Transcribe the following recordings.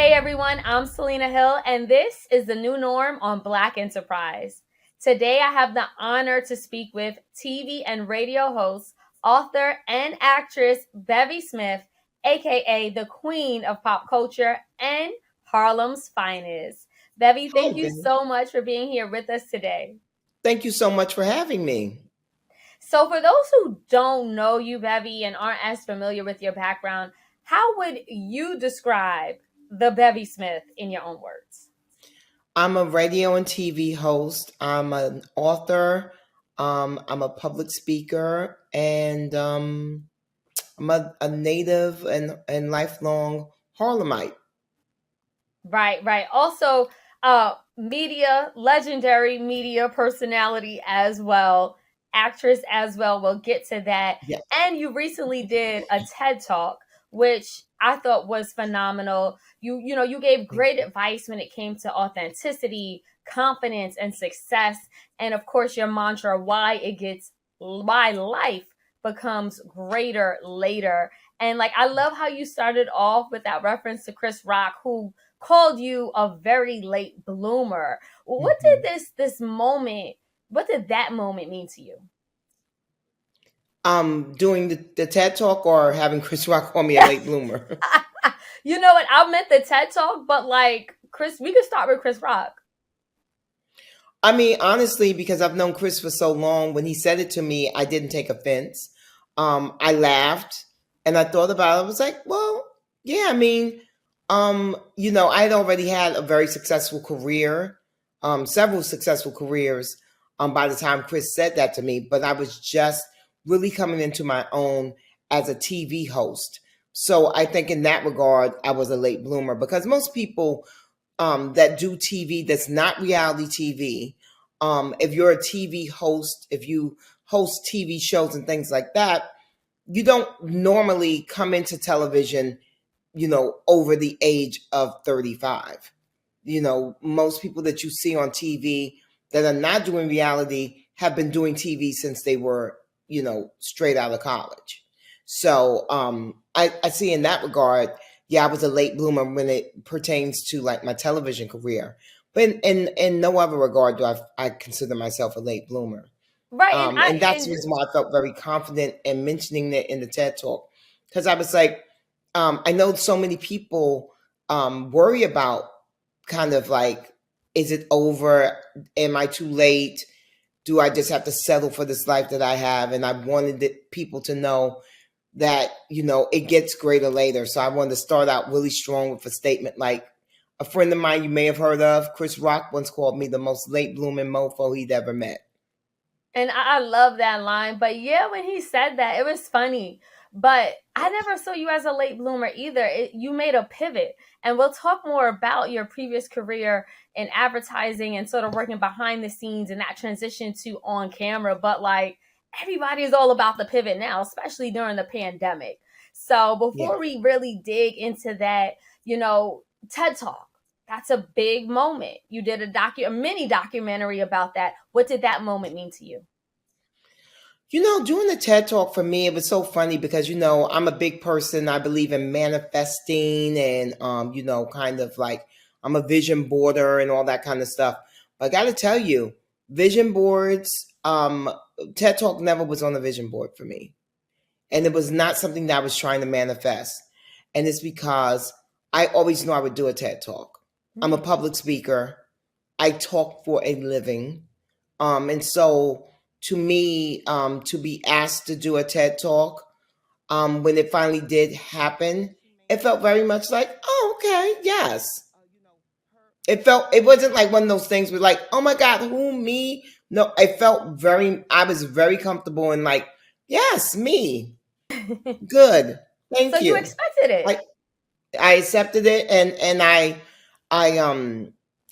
Hey everyone, I'm Selena Hill, and this is the new norm on Black Enterprise. Today, I have the honor to speak with TV and radio host, author, and actress Bevy Smith, aka the Queen of Pop Culture and Harlem's Finest. Bevy, Hi, thank you Ben. so much for being here with us today. Thank you so much for having me. So, for those who don't know you, Bevy, and aren't as familiar with your background, how would you describe the Bevy Smith in your own words? I'm a radio and TV host. I'm an author. I'm a public speaker, and I'm a native and lifelong Harlemite. Right, right. Also, legendary media personality as well, actress as well. We'll get to that. Yeah. And you recently did a TED Talk, which I thought was phenomenal. You gave great advice when it came to authenticity, confidence, and success. And of course, your mantra, why life becomes greater later. And like, I love how you started off with that reference to Chris Rock, who called you a very late bloomer. What did Mhm. what did that moment mean to you? Doing the TED Talk or having Chris Rock call me a late bloomer. You know what? I meant the TED Talk, but like Chris, we could start with Chris Rock. I mean, honestly, because I've known Chris for so long, when he said it to me, I didn't take offense. I laughed and I thought about it. I was like, well, yeah, I mean, I had already had a very successful career, several successful careers by the time Chris said that to me, but I was just really coming into my own as a TV host. So I think in that regard, I was a late bloomer because most people that do TV that's not reality TV. If you're a TV host, if you host TV shows and things like that, you don't normally come into television, over the age of 35. Most people that you see on TV that are not doing reality have been doing TV since they were, straight out of college. So I see in that regard, yeah, I was a late bloomer when it pertains to like my television career. But in no other regard do I consider myself a late bloomer. Right, and And that's the reason why I felt very confident in mentioning it in the TED Talk. Because I was like, I know so many people worry about kind of like, is it over? Am I too late? Do I just have to settle for this life that I have? And I wanted people to know that, it gets greater later. So I wanted to start out really strong with a statement like a friend of mine you may have heard of, Chris Rock, once called me the most late blooming mofo he'd ever met. I love that line. But yeah, when he said that, it was funny. But I never saw you as a late bloomer either. You made a pivot. And we'll talk more about your previous career in advertising and sort of working behind the scenes and that transition to on camera. But like everybody is all about the pivot now, especially during the pandemic. So Yeah. before we really dig into that, TED Talk. That's a big moment. You did a mini documentary about that. What did that moment mean to you? Doing the TED Talk for me, it was so funny because, I'm a big person. I believe in manifesting and, kind of like I'm a vision boarder and all that kind of stuff. But I got to tell you, vision boards, TED Talk never was on the vision board for me. And it was not something that I was trying to manifest. And it's because I always knew I would do a TED Talk. I'm a Mm. public speaker. I talk for a living. And so to me, to be asked to do a TED Talk, when it finally did happen, it felt very much like, oh, okay, yes. It wasn't like one of those things where like, oh my God, who, me? No, I was very comfortable and like, yes, me. Good. So Thank you you. expected it. I, I accepted it and I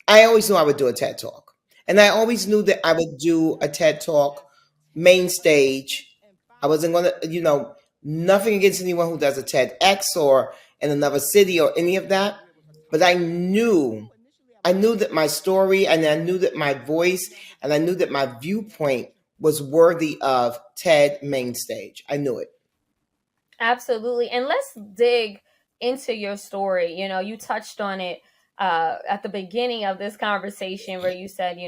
always knew I would do a TED Talk. And I always knew that I would do a TED Talk main stage. I wasn't gonna, nothing against anyone who does a TEDx or in another city or any of that. But I knew that my story and I knew that my voice and I knew that my viewpoint was worthy of TED main stage. I knew it. Absolutely. And let's dig into your story. You touched on it at the beginning of this conversation where you said,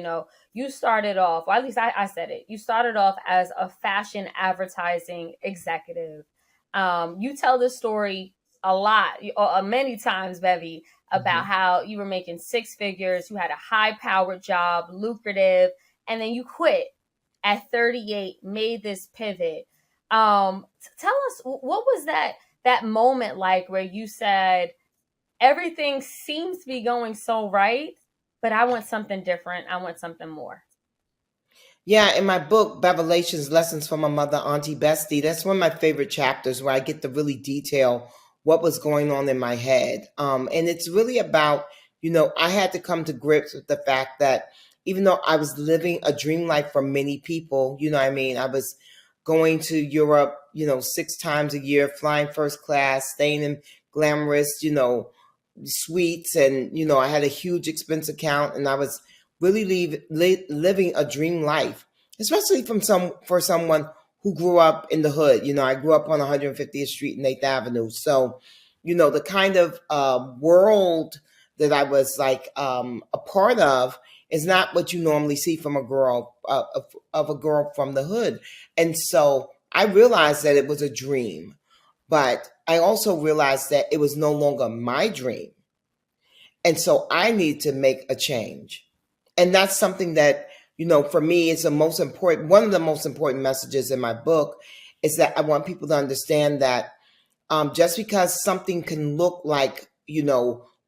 you started off, or at least I said it, you started off as a fashion advertising executive. You tell this story a lot, many times, Bevy, about Mhm. how you were making six figures, you had a high powered job, lucrative, and then you quit at 38, made this pivot. Tell us, what was that moment like where you said, everything seems to be going so right, but I want something different. I want something more. Yeah, in my book, Bevelations Lessons from a Mother, Auntie Bestie, that's one of my favorite chapters where I get to really detail what was going on in my head. And it's really about, I had to come to grips with the fact that even though I was living a dream life for many people, what I mean, I was going to Europe, 6 times a year, flying first class, staying in glamorous, suites. And, I had a huge expense account and I was really living a dream life, especially for someone who grew up in the hood. I grew up on 150th Street and 8th Avenue. So, the kind of world that I was like a part of is not what you normally see from a girl of a girl from the hood. And so I realized that it was a dream, but I also realized that it was no longer my dream. And so I need to make a change. And that's something that, for me, is one of the most important messages in my book is that I want people to understand that just because something can look like,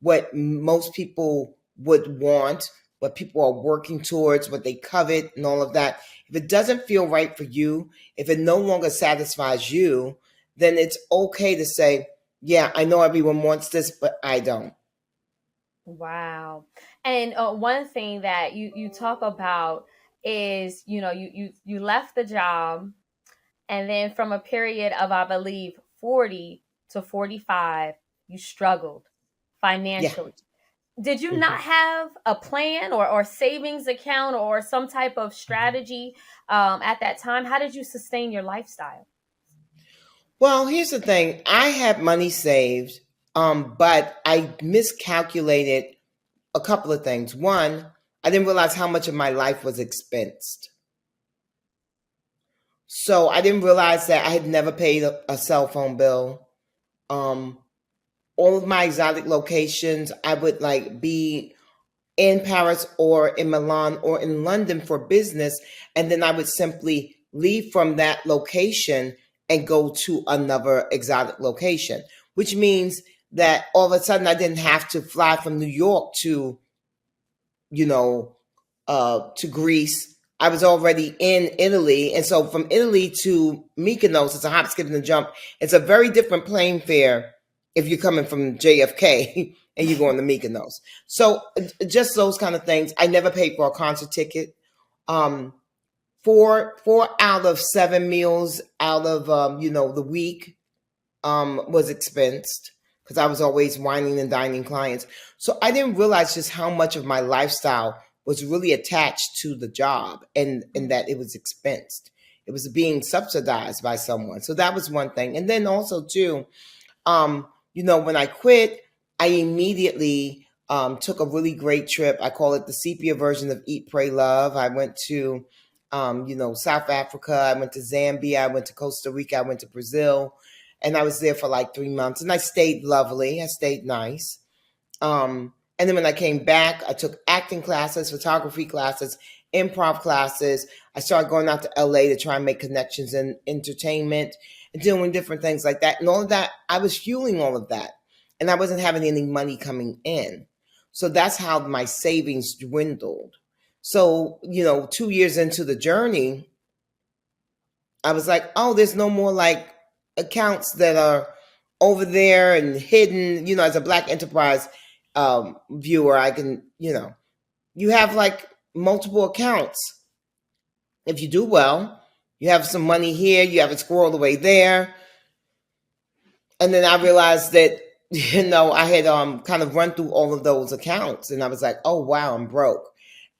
what most people would want, what people are working towards, what they covet, and all of that, if it doesn't feel right for you, if it no longer satisfies you, then it's okay to say, yeah, I know everyone wants this, but I don't. Wow. And one thing that you talk about is, you left the job, and then from a period of, I believe, 40 to 45, you struggled Yeah. financially. Did you Mhm. not have a plan or savings account or some type of strategy at that time? How did you sustain your lifestyle? Well, here's the thing. I had money saved, but I miscalculated a couple of things. One, I didn't realize how much of my life was expensed. So I didn't realize that I had never paid a cell phone bill. Um, all of my exotic locations, I would like be in Paris or in Milan or in London for business. And then I would simply leave from that location and go to another exotic location, which means that all of a sudden I didn't have to fly from New York you know, to Greece. I was already in Italy. And so from Italy to Mykonos, it's a hop, skip, and a jump. It's a very different plane fare if you're coming from JFK and you're going to Mykonos. So just those kind of things. I never paid for a concert ticket. Um, four out of 7 meals out of the week was expensed because I was always whining and dining clients. So I didn't realize just how much of my lifestyle was really attached to the job and that it was expensed. It was being subsidized by someone. So that was one thing. And then also too, when I quit, I immediately took a really great trip. I call it the sepia version of Eat, Pray, Love. I went to, South Africa. I went to Zambia. I went to Costa Rica. I went to Brazil. And I was there for like 3 months. And I stayed lovely. I stayed nice. And then when I came back, I took acting classes, photography classes, improv classes. I started going out to LA to try and make connections in entertainment and doing different things like that. And all of that, I was fueling all of that. And I wasn't having any money coming in. So that's how my savings dwindled. So, 2 years into the journey, I was like, oh, there's no more like accounts that are over there and hidden. As a Black enterprise viewer, I can, you have like multiple accounts. If you do well, you have some money here, you have it squirreled away there. And then I realized that, I had kind of run through all of those accounts and I was like, oh, wow, I'm broke.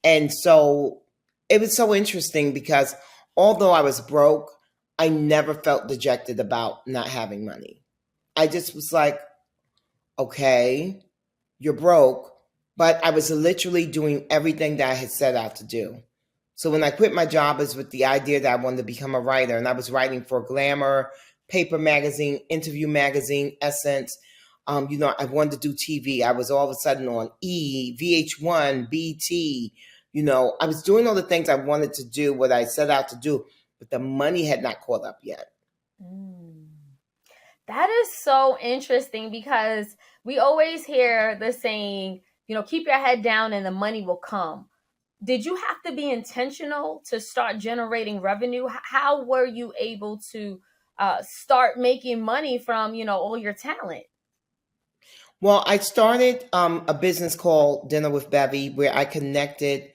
And so it was so interesting because although I was broke, I never felt dejected about not having money. I just was like, okay, you're broke. But I was literally doing everything that I had set out to do. So when I quit my job, it was with the idea that I wanted to become a writer. And I was writing for Glamour, Paper Magazine, Interview Magazine, Essence. I wanted to do TV. I was all of a sudden on VH1, BT. I was doing all the things I wanted to do, what I set out to do, but the money had not caught up yet. Mm. That is so interesting because we always hear the saying, keep your head down and the money will come. Did you have to be intentional to start generating revenue? How were you able to start making money from, all your talent? Well, I started a business called Dinner with Bevy where I connected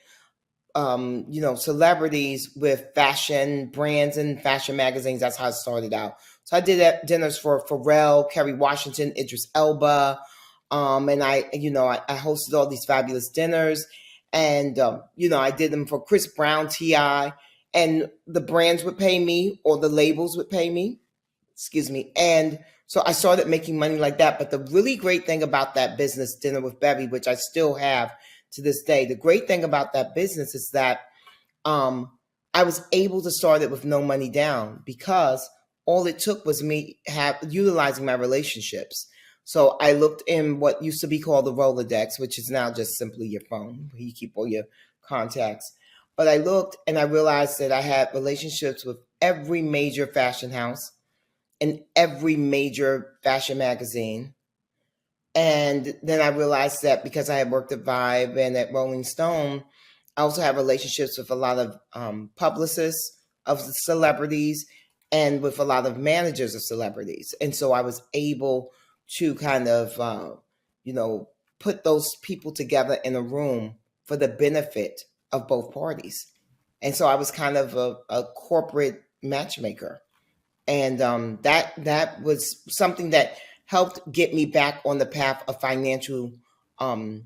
celebrities with fashion brands and fashion magazines. That's how it started out. So I did dinners for Pharrell, Kerry Washington, Idris Elba, and I hosted all these fabulous dinners, and I did them for Chris Brown, Ti, and the brands would pay me or the labels would pay me. Excuse me, and so I started making money like that. But the really great thing about that business, Dinner with Bevy, which I still have to this day, the great thing about that business is that um, I was able to start it with no money down because all it took was me utilizing my relationships. So I looked in what used to be called the Rolodex, which is now just simply your phone, where you keep all your contacts. But I looked and I realized that I had relationships with every major fashion house and every major fashion magazine. And then I realized that because I had worked at Vibe and at Rolling Stone, I also have relationships with a lot of publicists of celebrities and with a lot of managers of celebrities. And so I was able to kind of, put those people together in a room for the benefit of both parties. And so I was kind of a corporate matchmaker, and that was something that helped get me back on the path of financial um,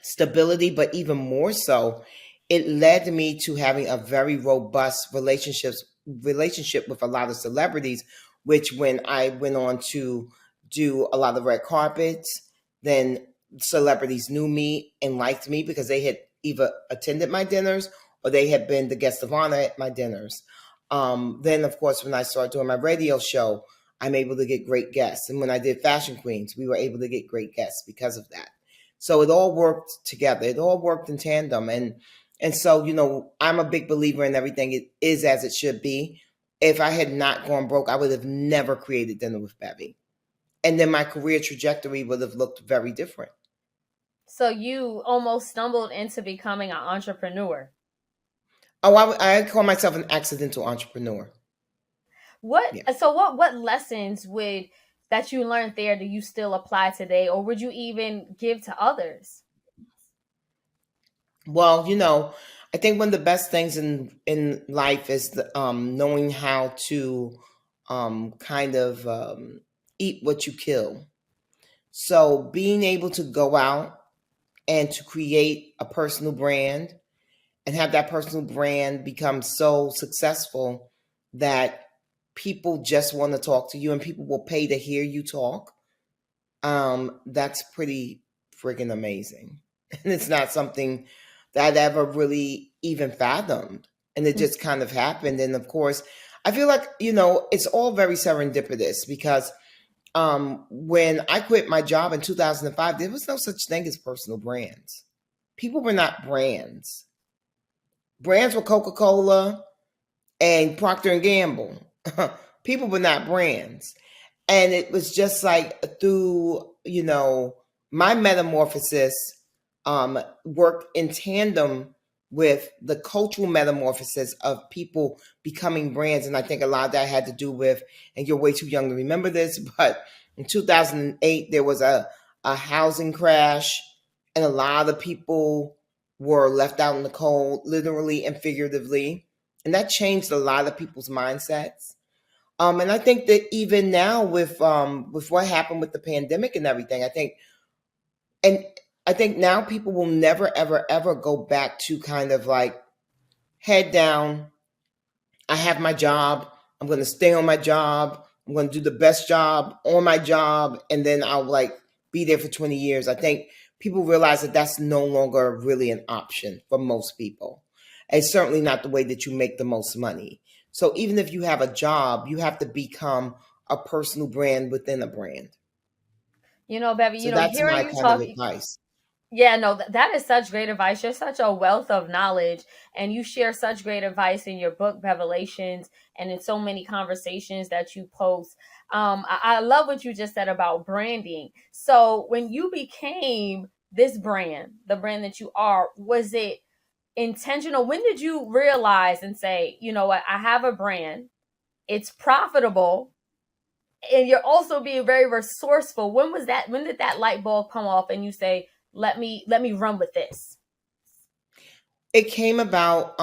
stability, but even more so, it led me to having a very robust relationship with a lot of celebrities, which when I went on to do a lot of red carpets, then celebrities knew me and liked me because they had either attended my dinners or they had been the guest of honor at my dinners. Then, of course, when I started doing my radio show, I'm able to get great guests. And when I did Fashion Queens, we were able to get great guests because of that. So it all worked together. It all worked in tandem. And so, I'm a big believer in everything. It is as it should be. If I had not gone broke, I would have never created Dinner with Bevy. And then my career trajectory would have looked very different. So you almost stumbled into becoming an entrepreneur. Oh, I call myself an accidental entrepreneur. What Yeah. so what lessons would that you learned there do you still apply today, or would you even give to others? Well, I think one of the best things in life is knowing how to kind of eat what you kill. So being able to go out and to create a personal brand and have that personal brand become so successful that people just want to talk to you and people will pay to hear you talk. That's pretty freaking amazing. And it's not something that I'd ever really even fathomed. And it just kind of happened. And of course, I feel like, it's all very serendipitous because when I quit my job in 2005, there was no such thing as personal brands. People were not brands. Brands were Coca-Cola and Procter and Gamble. People were not brands. And it was just like through, my metamorphosis worked in tandem with the cultural metamorphosis of people becoming brands. And I think a lot of that had to do with, and you're way too young to remember this, but in 2008, there was a housing crash, and a lot of people were left out in the cold, literally and figuratively. And that changed a lot of people's mindsets. And I think that even now with what happened with the pandemic and everything, and I think now people will never ever ever go back to kind of like head down. I have my job. I'm going to stay on my job. I'm going to do the best job on my job, and then I'll like be there for 20 years. I think people realize that that's no longer really an option for most people. It's certainly not the way that you make the most money. So even if you have a job, you have to become a personal brand within a brand. Bevy, So that's hearing my you kind of talk. advice. Yeah, no, that is such great advice. You're such a wealth of knowledge, and you share such great advice in your book, Revelations, and in so many conversations that you post. I love what you just said about branding. So, when you became this brand, the brand that you are, was it intentional? When did you realize and say, you know what, I have a brand, it's profitable, and you're also being very resourceful? When was that? When did that light bulb come off and you say, let me run with this? It came about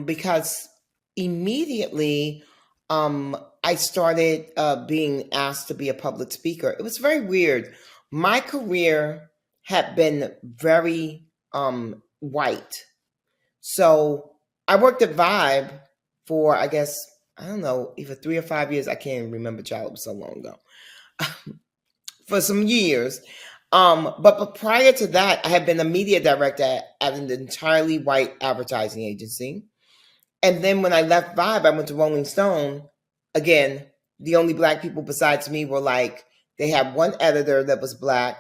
because immediately I started being asked to be a public speaker. It was very weird. My career had been very white. So I worked at Vibe for, I guess, I don't know, either 3 or 5 years. I can't even remember, child. It was so long ago. For some years. But prior to that, I had been a media director at an entirely white advertising agency. And then when I left Vibe, I went to Rolling Stone. Again, the only black people besides me were like, they had one editor that was black,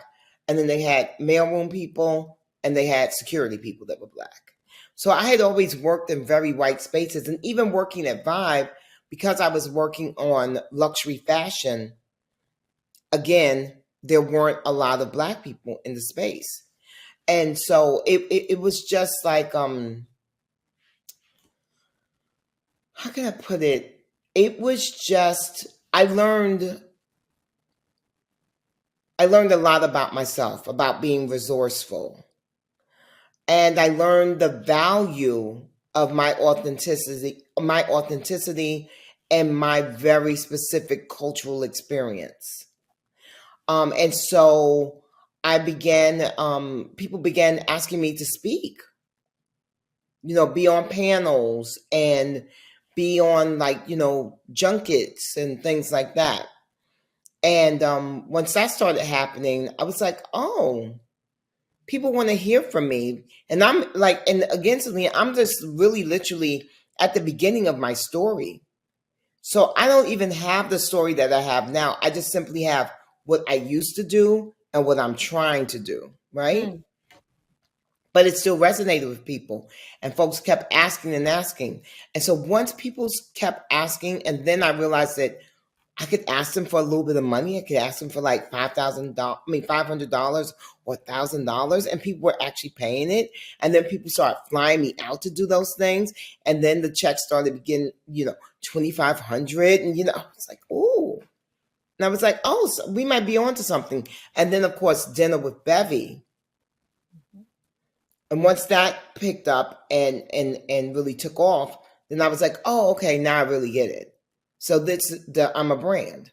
and then they had mailroom people, and they had security people that were black. So I had always worked in very white spaces. And even working at Vibe, because I was working on luxury fashion, again, there weren't a lot of black people in the space. And so it was just like, how can I put it? It was just, I learned a lot about myself, about being resourceful. And I learned the value of my authenticity and my very specific cultural experience. And so people began asking me to speak, be on panels and be on, like, junkets and things like that. And once that started happening, I was like, oh, people want to hear from me. And I'm like, and again, Celine, I'm just really literally at the beginning of my story. So I don't even have the story that I have now. I just simply have what I used to do and what I'm trying to do, right? Mm. But it still resonated with people, and folks kept asking and asking. And so once people kept asking, and then I realized that I could ask them for a little bit of money. I could ask them for like $5,000, $500 or $1,000, and people were actually paying it. And then people started flying me out to do those things, and then the checks started getting, 2,500, and it's like, ooh. And I was like, oh, so we might be onto something. And then of course, dinner with Bevy. And once that picked up and really took off, then I was like, oh, okay, now I really get it. So I'm a brand.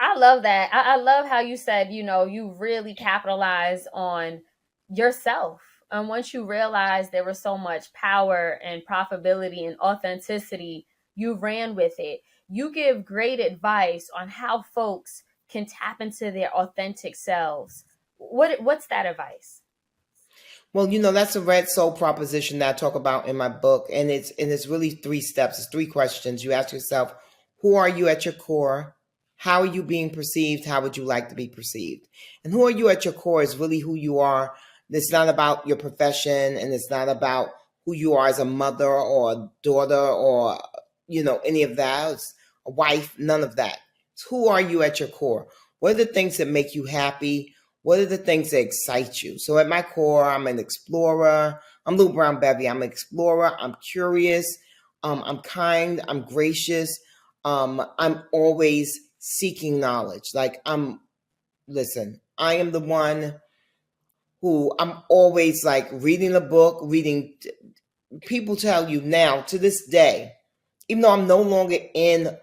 I love that. I love how you said, you really capitalize on yourself. And once you realize there was so much power and profitability and authenticity, you ran with it. You give great advice on how folks can tap into their authentic selves. What's that advice? Well, that's a red soul proposition that I talk about in my book. And it's really 3 steps. It's 3 questions. You ask yourself, who are you at your core? How are you being perceived? How would you like to be perceived? And who are you at your core is really who you are. It's not about your profession, and it's not about who you are as a mother or a daughter or, any of that. It's a wife, none of that. It's who are you at your core? What are the things that make you happy? What are the things that excite you? So at my core, I'm an explorer. I'm Lou Brown Bevy. I'm an explorer. I'm curious. I'm kind. I'm gracious. I'm always seeking knowledge. Like, listen, I am the one who I'm always like reading a book, reading. People tell you now to this day, even though I'm no longer in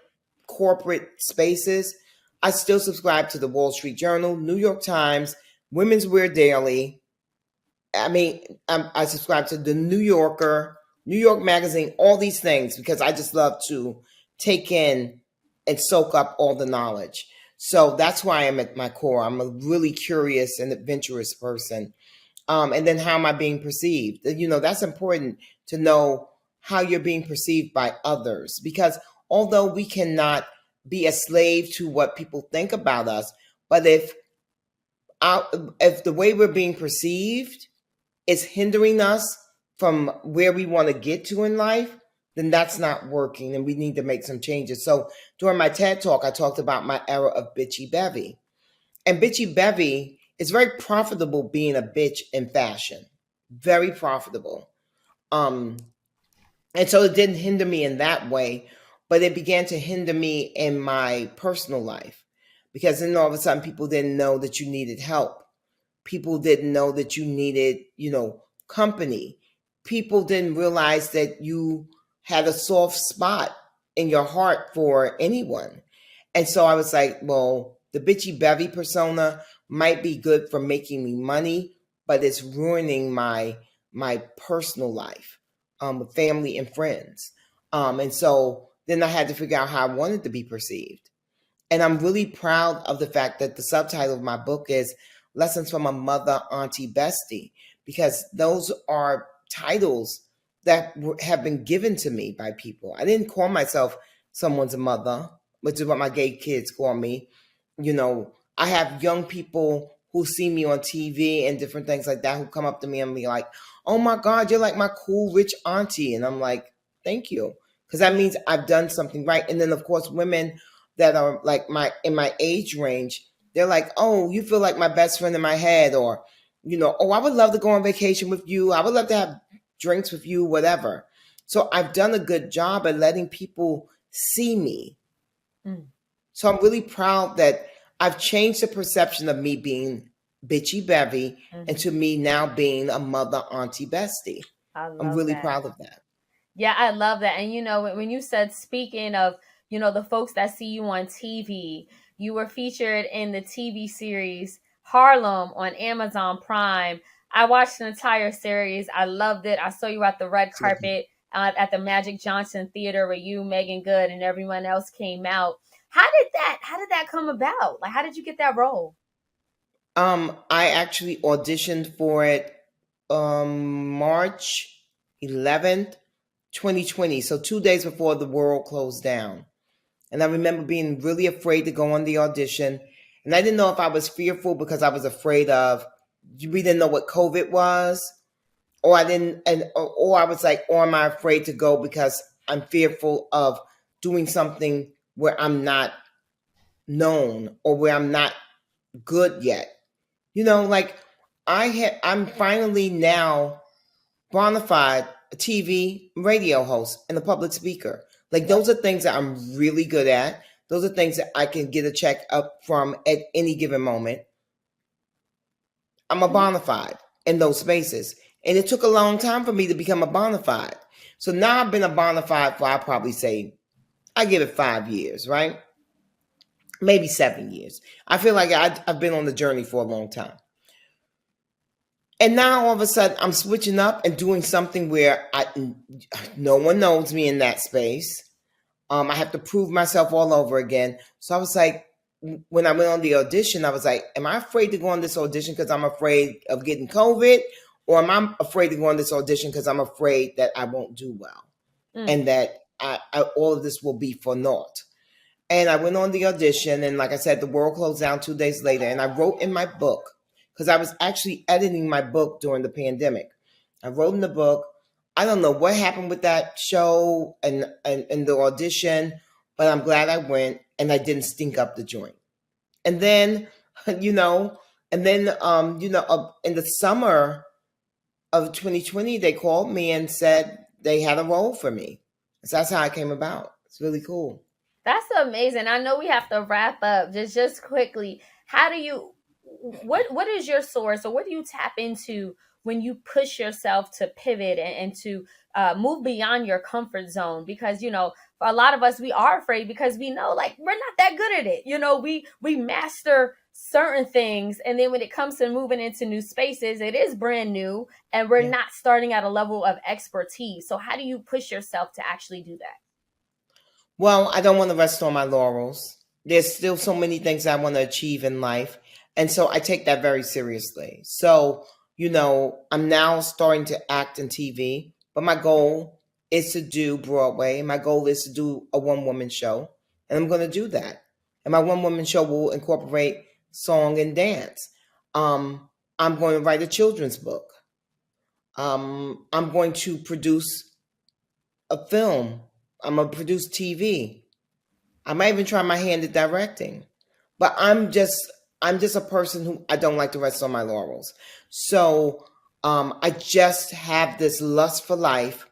corporate spaces, I still subscribe to the Wall Street Journal, New York Times, Women's Wear Daily. I mean, I subscribe to the New Yorker, New York Magazine, all these things because I just love to take in and soak up all the knowledge. So that's why I'm at my core. I'm a really curious and adventurous person. And then how am I being perceived? That's important to know how you're being perceived by others, because although we cannot be a slave to what people think about us, but if the way we're being perceived is hindering us from where we want to get to in life, then that's not working and we need to make some changes. So during my TED talk, I talked about my era of bitchy Bevy. And bitchy Bevy is very profitable being a bitch in fashion. Very profitable. Um, and so it didn't hinder me in that way, but it began to hinder me in my personal life. Because then all of a sudden people didn't know that you needed help. People didn't know that you needed, company. People didn't realize that you had a soft spot in your heart for anyone. And so I was like, well, the bitchy Bevy persona might be good for making me money, but it's ruining my personal life, with family and friends. And so then I had to figure out how I wanted to be perceived. And I'm really proud of the fact that the subtitle of my book is Lessons from a Mother, Auntie, Bestie, because those are titles that have been given to me by people. I didn't call myself someone's mother, which is what my gay kids call me. I have young people who see me on TV and different things like that who come up to me and be like, oh my God, you're like my cool, rich auntie. And I'm like, thank you. Because that means I've done something right. And then, of course, women that are like in my age range, they're like, oh, you feel like my best friend in my head, or, oh, I would love to go on vacation with you. I would love to have drinks with you, whatever. So I've done a good job at letting people see me. Mm. So I'm really proud that I've changed the perception of me being bitchy Bevy into me now being a mother, auntie, bestie. I I'm love really that. proud of that. Yeah, I love that. And when you said, speaking of, the folks that see you on TV, you were featured in the TV series Harlem on Amazon Prime. I watched the entire series. I loved it. I saw you at the red carpet at the Magic Johnson Theater where you, Megan Good, and everyone else came out. How did that come about? Like, how did you get that role? I actually auditioned for it March 11th, 2020. So 2 days before the world closed down. And I remember being really afraid to go on the audition. And I didn't know if I was fearful because I was afraid of, we didn't know what COVID was, or I didn't, or I was like, or am I afraid to go because I'm fearful of doing something where I'm not known or where I'm not good yet. Like I'm finally now bona fide TV radio host and a public speaker. Like those are things that I'm really good at. Those are things that I can get a check up from at any given moment. I'm a bona fide in those spaces. And it took a long time for me to become a bona fide. So now I've been a bona fide for, I probably say, I give it 5 years, right? Maybe 7 years. I feel like I've been on the journey for a long time. And now all of a sudden I'm switching up and doing something where no one knows me in that space. I have to prove myself all over again. So I was like, when I went on the audition, I was like, am I afraid to go on this audition because I'm afraid of getting COVID? Or am I afraid to go on this audition because I'm afraid that I won't do well and that all of this will be for naught? And I went on the audition, and like I said, the world closed down 2 days later. And I wrote in my book, because I was actually editing my book during the pandemic. I wrote in the book, I don't know what happened with that show and the audition, but I'm glad I went and I didn't stink up the joint. And then, you know, in the summer of 2020, they called me and said they had a role for me. So that's how I came about. It's really cool. That's amazing. I know we have to wrap up. Just quickly, how do you what is your source, or what do you tap into when you push yourself to pivot and to move beyond your comfort zone? Because for a lot of us, we are afraid because we know, like, we're not that good at it. We master certain things, and then when it comes to moving into new spaces, it is brand new, and we're Yeah. not starting at a level of expertise. So how do you push yourself to actually do that? Well, I don't want to rest on my laurels. there's still so many things I want to achieve in life. And so I take that very seriously. So, I'm now starting to act in TV, but my goal is to do Broadway. My goal is to do a one woman show, and I'm going to do that. And my one woman show will incorporate song and dance. Um, I'm going to write a children's book. I'm going to produce a film. I'm going to produce TV. I might even try my hand at directing. But I'm just a person who I don't like to rest on my laurels. So I just have this lust for life,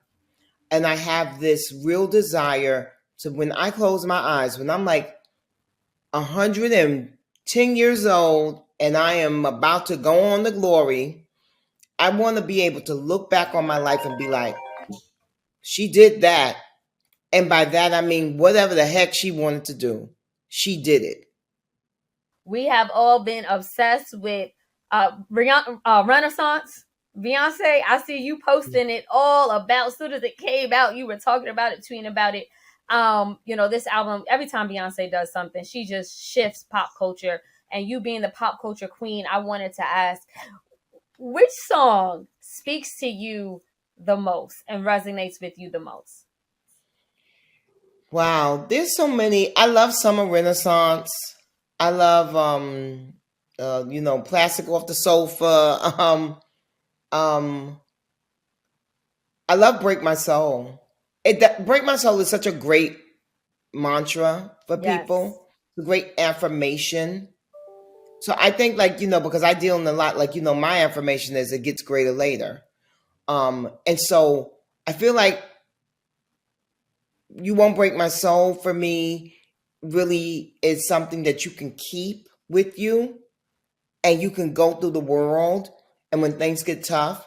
and I have this real desire to, when I close my eyes, when I'm like 110 years old and I am about to go on to glory, I want to be able to look back on my life and be like, she did that. And by that, I mean, whatever the heck she wanted to do, she did it. We have all been obsessed with Renaissance. Beyonce, I see you posting it all about. As soon as it came out, you were talking about it, tweeting about it. This album, every time Beyonce does something, she just shifts pop culture. And you being the pop culture queen, I wanted to ask, which song speaks to you the most and resonates with you the most? Wow, there's so many. I love Summer Renaissance. I love Plastic Off the Sofa. Um I love Break My Soul. Break My Soul is such a great mantra for Yes. people. It's a great affirmation. So I think, like, because I deal in a lot, like, my affirmation is it gets greater later. And so I feel like You Won't Break My Soul for me really is something that you can keep with you, and you can go through the world, and when things get tough,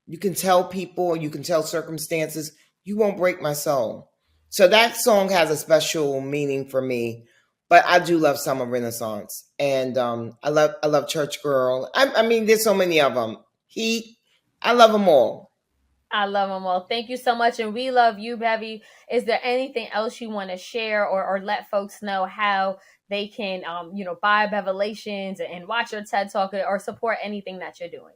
you can tell people, or you can tell circumstances, you won't break my soul. So that song has a special meaning for me. But I do love Summer Renaissance, and I love Church Girl. I mean, there's so many of them. Heat, I love them all. I love them all. Thank you so much. And we love you, Bevy. Is there anything else you want to share, or let folks know how they can, buy Bevelations and watch your TED Talk or support anything that you're doing?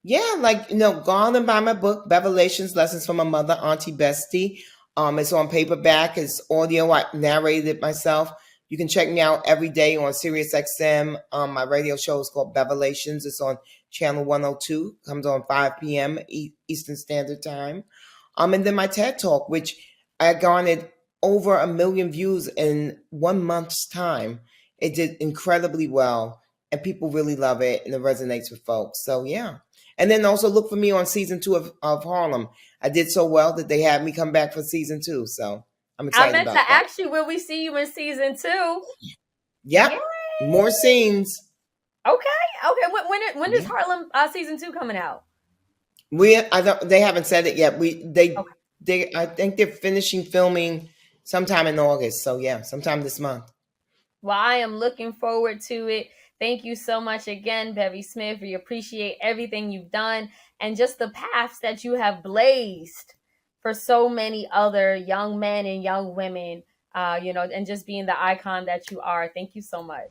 Yeah, like, go on and buy my book, Revelations Lessons from a Mother, Auntie Bestie. It's on paperback, it's audio. I narrated it myself. You can check me out every day on SiriusXM. My radio show is called Revelations. It's on channel 102. Comes on 5 p.m. Eastern Standard Time. And then my TED Talk, which I garnered over 1 million views in 1 month's time. It did incredibly well, and people really love it, and it resonates with folks. So yeah. And then also look for me on season 2 of Harlem. I did so well that they had me come back for season 2. So I'm I excited meant to about that. ask you, will we see you in season 2? Yep. Yay! More scenes. Okay, okay. When is Yeah. Harlem season 2 coming out? They haven't said it yet. Okay. I think they're finishing filming sometime in August. So yeah, sometime this month. Well, I am looking forward to it. Thank you so much again, Bevy Smith. We appreciate everything you've done and just the paths that you have blazed for so many other young men and young women, and just being the icon that you are. Thank you so much.